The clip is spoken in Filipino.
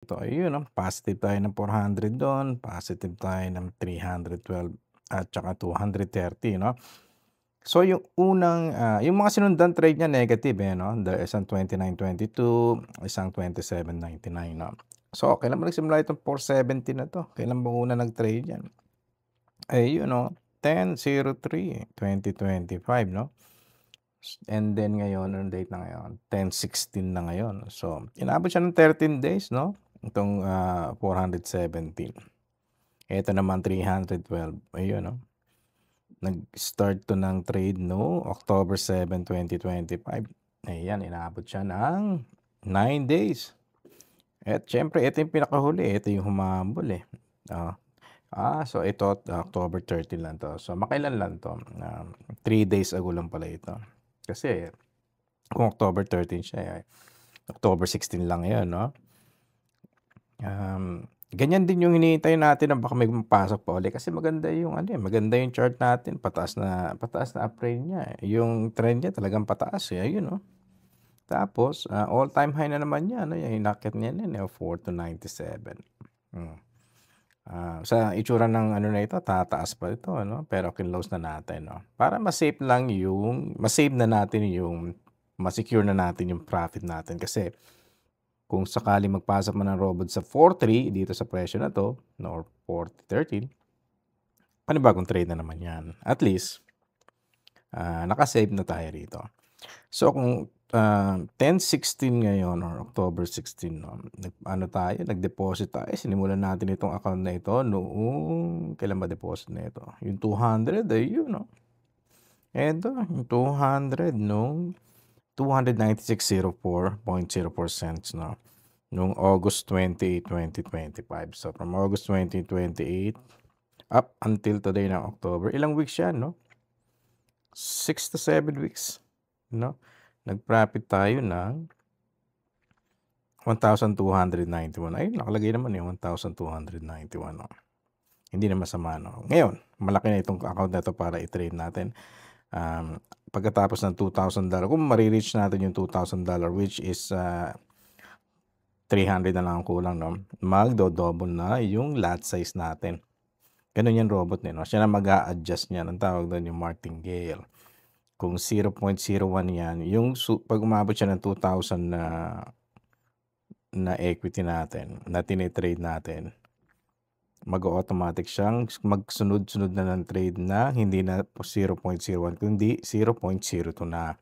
Ito ayun 'no, positive tayo ng 400 do'n, positive tayo ng 312 at saka 230 'no. So yung unang, yung mga sinundang trade niya negative, eh, 'no, isang 29.22, isang 27.99 'no. So kailan ba nagsimula itong 470 na 'to, kailan ba una nag-trade yan? Ayun 'no, 10/03/2025 'no. And then ngayon, anong date na ngayon? 10/16 na ngayon. So, inabot siya ng 13 days 'no, itong, 417. Eto naman 312, ayun 'no. Nag-start 'to ng trade no October 7, 2025. Ayan, inabot siya ng 9 days. At siyempre ito yung pinakahuli, ito yung humabol, eh, oo. So ito October 13 lang 'to. So makailan lang 'to, 3 days ago lang pala ito. Kasi kung October 13 siya, October 16 lang ngayon 'no. Ganyan din yung hinihintay natin na baka may pumapasok pa uli kasi maganda yung ano, maganda yung chart natin pataas na uptrend niya, eh. Yung trend niya talagang pataas, eh, ayun, oh. Tapos, all-time high na naman niya ano, yung inakyat niya na 4 to 97. Hmm. Sa itsura ng ano na ito tataas pa ito ano, pero kinlose na natin 'no, para ma-safe lang yung ma-save na natin yung ma-secure na natin yung profit natin kasi kung sakaling magpasok man ng robot sa 4.3 dito sa presyo na 'to or 40.13, panibagong trade na naman 'yan. At least, naka-save na tayo rito. So kung, 10/16 ngayon or October 16 'no, nag-ano tayo, nag-deposit tayo, sinimulan natin itong account na ito noong kailan ba deposit na ito? Yung 200 ayun 'no. Eto yung 200 nung 296.04 no. Noong August 28, 2025. So, from August 2028 up until today ng October, ilang weeks yan 'no? 6 to 7 weeks 'no? Nag-profit tayo ng 1,291. Ayun, nakalagay naman, eh, 1,291 'no. Hindi na masama 'no. Ngayon, malaki na itong account na 'to para i-trade natin. Pagkatapos ng $2,000 kung mare-reach natin yung $2,000 which is, 300 na lang ang kulang 'no, magdo-double na yung lot size natin. Gano'n 'yang robot na 'no, siya na mag-a-adjust niyan, ang tawag do'n yung martingale. Kung 0.01 yan, yung 'pag umabot siya ng 2,000 na equity natin, na tine-trade natin, mag-o-automatic siyang magsunod-sunod na ng trade na hindi na 0.01 kundi 0.02 na.